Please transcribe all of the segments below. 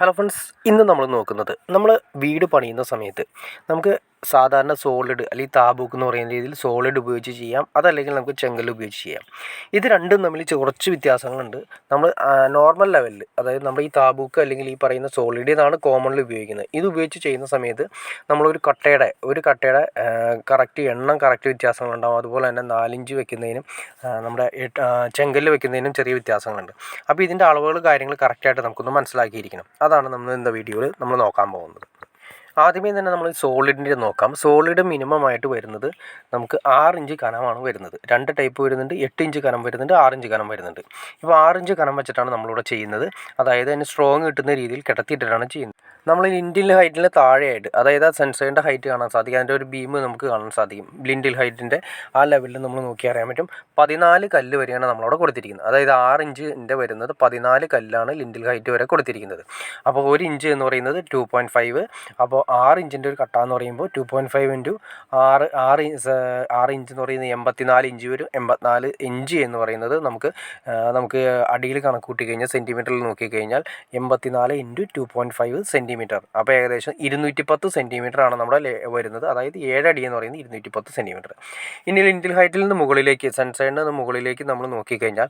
Hello friends, ഇന്ന് നമ്മൾ നോക്കുന്നത് വീട് പണിയുന്ന സമയത്ത് നമുക്ക് സാധാരണ സോളിഡ് അല്ലെങ്കിൽ താബൂക്ക് എന്ന് പറയുന്ന രീതിയിൽ സോളിഡ് ഉപയോഗിച്ച് ചെയ്യാം, അതല്ലെങ്കിൽ നമുക്ക് ചെങ്കല്ല് ഉപയോഗിച്ച് ചെയ്യാം. ഇത് രണ്ടും തമ്മിൽ കുറച്ച് വ്യത്യാസങ്ങളുണ്ട്. നമ്മൾ നോർമൽ ലെവലിൽ, അതായത് നമ്മൾ ഈ താബൂക്ക് അല്ലെങ്കിൽ ഈ പറയുന്ന സോളിഡ് ഇതാണ് കോമൺലി ഉപയോഗിക്കുന്നത്. ഇത് ഉപയോഗിച്ച് ചെയ്യുന്ന സമയത്ത് നമ്മളൊരു കട്ടയുടെ കറക്റ്റ് എണ്ണം കറക്റ്റ് വ്യത്യാസങ്ങളുണ്ടാകും. അതുപോലെ തന്നെ 4 ഇഞ്ച് വെക്കുന്നതിനും നമ്മുടെ ചെങ്കല്ല് വെക്കുന്നതിനും ചെറിയ വ്യത്യാസങ്ങളുണ്ട്. അപ്പോൾ ഇതിൻ്റെ അളവുകൾ കാര്യങ്ങൾ കറക്റ്റായിട്ട് നമുക്കൊന്ന് മനസ്സിലാക്കിയിരിക്കണം. അതാണ് നമ്മൾ ഇന്നത്തെ വീഡിയോയിൽ നമ്മൾ നോക്കാൻ പോകുന്നത്. ആദ്യമേ തന്നെ നമ്മൾ സോളിഡിൻ്റെ നോക്കാം. സോളിഡ് മിനിമം ആയിട്ട് വരുന്നത് നമുക്ക് 6 ഇഞ്ച് കനമാണ് വരുന്നത്. 2 ടൈപ്പ് വരുന്നുണ്ട്. 8 ഇഞ്ച് കനം വരുന്നുണ്ട്, 6 ഇഞ്ച് കനം വരുന്നുണ്ട്. ഇപ്പോൾ 6 ഇഞ്ച് കനം വെച്ചിട്ടാണ് നമ്മളിവിടെ ചെയ്യുന്നത്. അതായത് അതിന് സ്ട്രോങ് കിട്ടുന്ന രീതിയിൽ കിടത്തിയിട്ടാണ് ചെയ്യുന്നത്. നമ്മൾ ലിൻഡിൽ ഹൈറ്റിന് താഴെയായിട്ട്, അതായത് ആ സെൻസറിൻ്റെ ഹൈറ്റ് കാണാൻ സാധിക്കും. അതിൻ്റെ ഒരു ബീം നമുക്ക് കാണാൻ സാധിക്കും. ലിൻഡിൽ ഹൈറ്റിൻ്റെ ആ ലെവലിൽ നമ്മൾ നോക്കി അറിയാൻ പറ്റും. 14 കല്ല് വരെയാണ് നമ്മളവിടെ കൊടുത്തിരിക്കുന്നത്. അതായത് 6 ഇഞ്ചിൻ്റെ വരുന്നത് 14 കല്ലാണ് ലിൻഡിൽ ഹൈറ്റ് വരെ കൊടുത്തിരിക്കുന്നത്. അപ്പോൾ 1 ഇഞ്ച് എന്ന് പറയുന്നത് 2.5. അപ്പോൾ 6 ഇഞ്ചിൻ്റെ ഒരു കട്ട എന്ന് പറയുമ്പോൾ 2.5 ഇൻറ്റു 6 ഇഞ്ച് എന്ന് പറയുന്നത് 84 ഇഞ്ച് വരും. 84 ഇഞ്ച് എന്ന് പറയുന്നത് നമുക്ക് അടിയിൽ കണക്ക് കൂട്ടി കഴിഞ്ഞാൽ സെൻറ്റിമീറ്ററിൽ നോക്കിക്കഴിഞ്ഞാൽ 84 ഇൻറ്റു 2.5 സെൻറ്റിമീറ്റർ. അപ്പോൾ ഏകദേശം 210 സെൻറ്റിമീറ്ററാണ് നമ്മുടെ വരുന്നത്. അതായത് 7 അടി എന്ന് പറയുന്നത് 210 സെൻറ്റിമീറ്റർ. ഇനി ലിൻഡിൽ ഹൈറ്റിൽ നിന്ന് മുകളിലേക്ക്, സൺസൈഡിൽ നിന്ന് മുകളിലേക്ക് നമ്മൾ നോക്കിക്കഴിഞ്ഞാൽ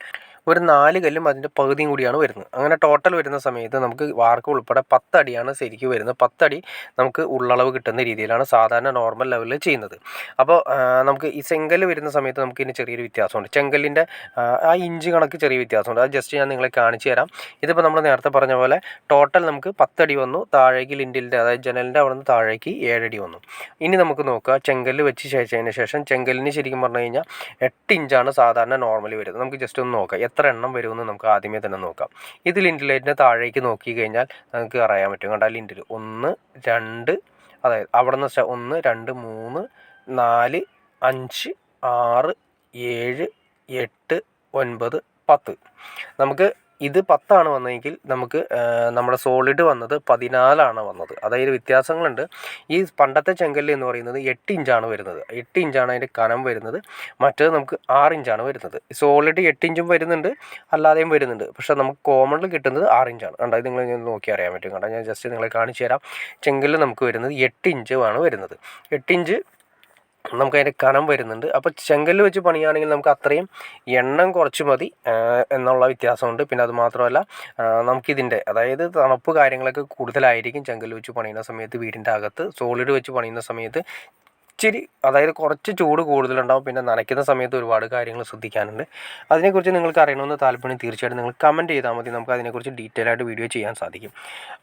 ഒരു 4 കല്ലും അതിൻ്റെ പകുതിയും കൂടിയാണ് വരുന്നത്. അങ്ങനെ ടോട്ടൽ വരുന്ന സമയത്ത് നമുക്ക് വാർക്ക് ഉൾപ്പെടെ 10 അടിയാണ് ശരിക്കും വരുന്നത്. 10 അടി നമുക്ക് ഉള്ളളവ് കിട്ടുന്ന രീതിയിലാണ് സാധാരണ നോർമൽ ലെവലിൽ ചെയ്യുന്നത്. അപ്പോൾ നമുക്ക് ഈ ചെങ്കല്ല് വരുന്ന സമയത്ത് നമുക്ക് ഇതിന് ചെറിയൊരു വ്യത്യാസമുണ്ട്. ചെങ്കല്ലിൻ്റെ ആ ഇഞ്ച് കണക്ക് ചെറിയ വ്യത്യാസമുണ്ട്. അത് ജസ്റ്റ് ഞാൻ നിങ്ങളെ കാണിച്ചു തരാം. ഇതിപ്പോൾ നമ്മൾ നേരത്തെ പറഞ്ഞ പോലെ ടോട്ടൽ നമുക്ക് 10 അടി വന്നു. താഴേക്ക് ലിൻഡിലിൻ്റെ, അതായത് ജനലിൻ്റെ അവിടെ നിന്ന് താഴേക്ക് 7 അടി വന്നു. ഇനി നമുക്ക് നോക്കുക, ചെങ്കല്ല് വെച്ച് ശേഷതിന് ശേഷം ചെങ്കല്ലിന് ശരിക്കും പറഞ്ഞു കഴിഞ്ഞാൽ 8 ഇഞ്ചാണ് സാധാരണ നോർമലി വരുന്നത്. നമുക്ക് ജസ്റ്റ് ഒന്ന് നോക്കാം എത്ര എണ്ണം വരുമെന്ന് നമുക്ക് ആദ്യമേ തന്നെ നോക്കാം. ഇത് ലിൻഡിലേറ്റിൻ്റെ താഴേക്ക് നോക്കി കഴിഞ്ഞാൽ നമുക്ക് അറിയാൻ പറ്റും. കണ്ടാൽ ലിൻഡിൽ 1, 2, അതായത് അവിടെ നിന്ന് 1, 2, 3, 4, 5, 6, 7, 8, 9, 10. നമുക്ക് ഇത് 10 വന്നതെങ്കിൽ നമുക്ക് നമ്മുടെ സോളിഡ് വന്നത് 14 വന്നത്. അതായത് വ്യത്യാസങ്ങളുണ്ട്. ഈ പണ്ടത്തെ ചെങ്കല്ല് എന്ന് പറയുന്നത് 8 ഇഞ്ചാണ് വരുന്നത്. 8 ഇഞ്ചാണ് അതിൻ്റെ കനം വരുന്നത്. മറ്റേത് നമുക്ക് 6 ഇഞ്ചാണ് വരുന്നത്. സോളിഡ് 8 ഇഞ്ചും വരുന്നുണ്ട്, അല്ലാതെയും വരുന്നുണ്ട്. പക്ഷേ നമുക്ക് കോമണിൽ കിട്ടുന്നത് 6 ഇഞ്ചാണ്. കണ്ടോ, ഇത് നിങ്ങൾ നോക്കി അറിയാൻ പറ്റും. കണ്ടോ, ഞാൻ ജസ്റ്റ് നിങ്ങളെ കാണിച്ചു തരാം. ചെങ്കല്ല് നമുക്ക് വരുന്നത് 8 ഇഞ്ചുമാണ് വരുന്നത്. 8 ഇഞ്ച് നമുക്കതിൻ്റെ കനം വരുന്നുണ്ട്. അപ്പോൾ ചെങ്കല്ല് വെച്ച് പണിയാണെങ്കിൽ നമുക്ക് അത്രയും എണ്ണം കുറച്ച് മതി എന്നുള്ള വ്യത്യാസമുണ്ട്. പിന്നെ അത് മാത്രമല്ല, നമുക്കിതിൻ്റെ, അതായത് തണുപ്പ് കാര്യങ്ങളൊക്കെ കൂടുതലായിരിക്കും ചെങ്കല്ല് വെച്ച് പണിയുന്ന സമയത്ത്. വീടിൻ്റെ അകത്ത് സോളിഡ് വെച്ച് പണിയുന്ന സമയത്ത് ഇച്ചിരി, അതായത് കുറച്ച് ചൂട് കൂടുതലുണ്ടാവും. പിന്നെ നനയ്ക്കുന്ന സമയത്ത് ഒരുപാട് കാര്യങ്ങൾ ശ്രദ്ധിക്കാനുണ്ട്. അതിനെക്കുറിച്ച് നിങ്ങൾക്ക് അറിയണമെന്ന് താല്പര്യം തീർച്ചയായിട്ടും നിങ്ങൾ കമൻറ്റ് ചെയ്താൽ മതി. നമുക്ക് അതിനെക്കുറിച്ച് ഡീറ്റെയിൽ ആയിട്ട് വീഡിയോ ചെയ്യാൻ സാധിക്കും.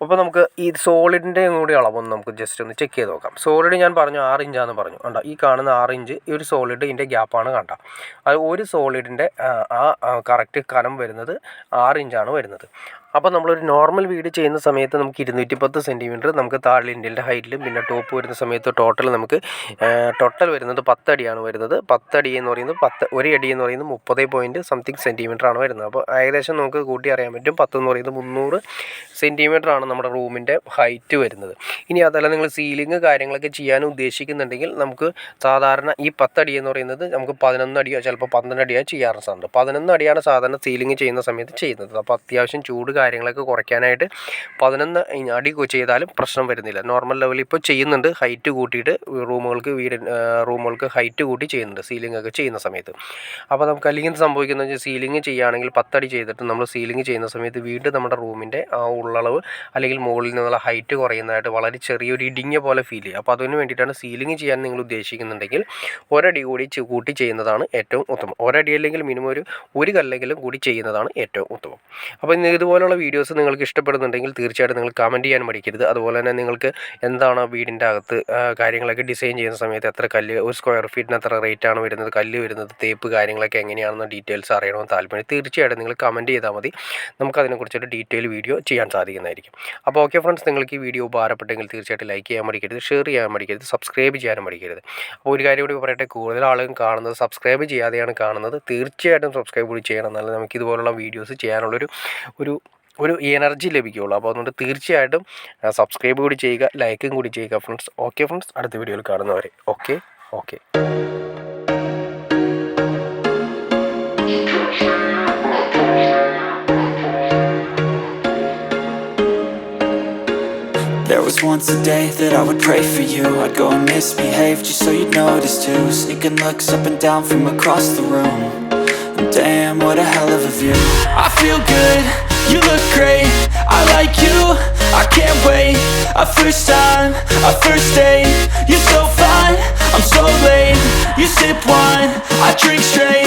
അപ്പോൾ നമുക്ക് ഈ സോളിഡിൻ്റെ കൂടി അളവൊന്ന് നമുക്ക് ജസ്റ്റ് ഒന്ന് ചെക്ക് ചെയ്ത് നോക്കാം. സോളിഡ് ഞാൻ പറഞ്ഞു 6 ഇഞ്ചാന്ന് പറഞ്ഞു. കണ്ടോ, ഈ കാണുന്ന 6 ഇഞ്ച് ഈ ഒരു സോളിഡിൻ്റെ ഗ്യാപ്പാണ്. കണ്ട, അത് ഒരു സോളിഡിൻ്റെ കറക്റ്റ് കനം വരുന്നത് 6 ഇഞ്ചാണ് വരുന്നത്. അപ്പോൾ നമ്മളൊരു നോർമൽ വീട് ചെയ്യുന്ന സമയത്ത് നമുക്ക് 210 സെൻറ്റിമീറ്റർ നമുക്ക് താഴെ ഇൻഡിൻ്റെ ഹൈറ്റിലും, പിന്നെ ടോപ്പ് വരുന്ന സമയത്ത് ടോട്ടൽ വരുന്നത് 10 അടിയാണ് വരുന്നത്. 10 അടി എന്ന് പറയുന്നത് 1 അടി എന്ന് പറയുന്നത് 30.something സെൻറ്റിമീറ്ററാണ് വരുന്നത്. അപ്പോൾ ഏകദേശം നമുക്ക് കൂട്ടി അറിയാൻ പറ്റും. 10 എന്ന് പറയുന്നത് 300 സെൻറ്റിമീറ്ററാണ് നമ്മുടെ റൂമിൻ്റെ ഹൈറ്റ് വരുന്നത്. ഇനി അതല്ല നിങ്ങൾ സീലിംഗ് കാര്യങ്ങളൊക്കെ ചെയ്യാൻ ഉദ്ദേശിക്കുന്നുണ്ടെങ്കിൽ നമുക്ക് സാധാരണ ഈ 10 അടി എന്ന് പറയുന്നത് നമുക്ക് 11 അടിയോ ചിലപ്പോൾ 12 അടിയോ ചെയ്യാറ് സാധനം. 11 അടിയാണ് സാധാരണ സീലിംഗ് ചെയ്യുന്ന സമയത്ത് ചെയ്യുന്നത്. അപ്പോൾ അത്യാവശ്യം ചൂട് കാര്യങ്ങളൊക്കെ കുറയ്ക്കാനായിട്ട് 11 അടി ചെയ്താലും പ്രശ്നം വരുന്നില്ല. നോർമൽ ലെവലിൽ ഇപ്പോൾ ചെയ്യുന്നുണ്ട്, ഹൈറ്റ് കൂട്ടിയിട്ട് റൂമുകൾക്ക് ഹൈറ്റ് കൂട്ടി ചെയ്യുന്നുണ്ട് സീലിംഗ് ഒക്കെ ചെയ്യുന്ന സമയത്ത്. അപ്പോൾ നമുക്ക് അല്ലെങ്കിൽ സംഭവിക്കുന്നത് വെച്ചാൽ സീലിംഗ് ചെയ്യുകയാണെങ്കിൽ 10 അടി ചെയ്തിട്ട് നമ്മൾ സീലിംഗ് ചെയ്യുന്ന സമയത്ത് വീണ്ടും നമ്മുടെ റൂമിൻ്റെ ആ ഉള്ളളവ് അല്ലെങ്കിൽ മുകളിൽ നിന്നുള്ള ഹൈറ്റ് കുറയുന്നതായിട്ട് വളരെ ചെറിയൊരു ഇടിഞ്ഞ പോലെ ഫീൽ ചെയ്യും. അപ്പോൾ അതിന് വേണ്ടിയിട്ടാണ് സീലിംഗ് ചെയ്യാൻ നിങ്ങൾ ഉദ്ദേശിക്കുന്നുണ്ടെങ്കിൽ ഒരടി കൂടി കൂട്ടി ചെയ്യുന്നതാണ് ഏറ്റവും ഉത്തമം. ഒരടി അല്ലെങ്കിൽ മിനിമം ഒരു കല്ലെങ്കിലും കൂടി ചെയ്യുന്നതാണ് ഏറ്റവും ഉത്തമം. അപ്പോൾ ഇതുപോലുള്ള വീഡിയോസ് നിങ്ങൾക്ക് ഇഷ്ടപ്പെടുന്നുണ്ടെങ്കിൽ തീർച്ചയായിട്ടും നിങ്ങൾ കമൻറ്റ് ചെയ്യാൻ മടിക്കരുത്. അതുപോലെ തന്നെ നിങ്ങൾക്ക് എന്താണ് വീടിൻ്റെ അകത്ത് കാര്യങ്ങളൊക്കെ ഡിസൈൻ ചെയ്യുന്ന സമയത്ത് എത്ര കല്ല്, ഒരു സ്ക്വയർ ഫീറ്റിന് എത്ര റേറ്റാണ് വരുന്നത്, കല്ല് വരുന്നത്, തേപ്പ് കാര്യങ്ങളൊക്കെ എങ്ങനെയാണെന്ന് ഡീറ്റെയിൽസ് അറിയണമെന്ന് താല്പര്യം തീർച്ചയായിട്ടും നിങ്ങൾ കമൻറ്റ് ചെയ്താൽ മതി. നമുക്കതിനെക്കുറിച്ചൊരു ഡീറ്റെയിൽ വീഡിയോ ചെയ്യാൻ സാധിക്കുന്നതായിരിക്കും. അപ്പോൾ ഓക്കെ ഫ്രണ്ട്സ്, നിങ്ങൾക്ക് ഈ വീഡിയോ ഉപകാരപ്പെട്ടെങ്കിൽ തീർച്ചയായിട്ടും ലൈക്ക് ചെയ്യാൻ മടിക്കരുത്, ഷെയർ ചെയ്യാൻ മടിക്കരുത്, സബ്സ്ക്രൈബ് ചെയ്യാനും മടിക്കരുത്. അപ്പോൾ ഒരു കാര്യം കൂടി പറയട്ടെ, കൂടുതൽ ആളുകളും കാണുന്നത് സബ്സ്ക്രൈബ് ചെയ്യാതെയാണ് കാണുന്നത്. തീർച്ചയായിട്ടും സബ്സ്ക്രൈബ് കൂടി ചെയ്യണം, എന്നാലും നമുക്കിതുപോലുള്ള വീഡിയോസ് ചെയ്യാനുള്ളൊരു എനർജി ലഭിക്കുകയുള്ളൂ. അപ്പോൾ അതുകൊണ്ട് തീർച്ചയായിട്ടും സബ്സ്ക്രൈബ് കൂടി ചെയ്യുക, ലൈക്കും കൂടി ചെയ്യുക ഫ്രണ്ട്സ്. ഓക്കെ ഫ്രണ്ട്സ്, അടുത്ത വീഡിയോയിൽ കാണുന്നവരെ okay. There was once a day that I would pray for you. I'd go and misbehave just so you'd notice too. Sneaking looks up and down from across the room. And damn, what a hell of a view. I feel good, you look great, I like you, I can't wait. A first time, a first date. You're so fine, I'm so late. You sip wine, I drink straight.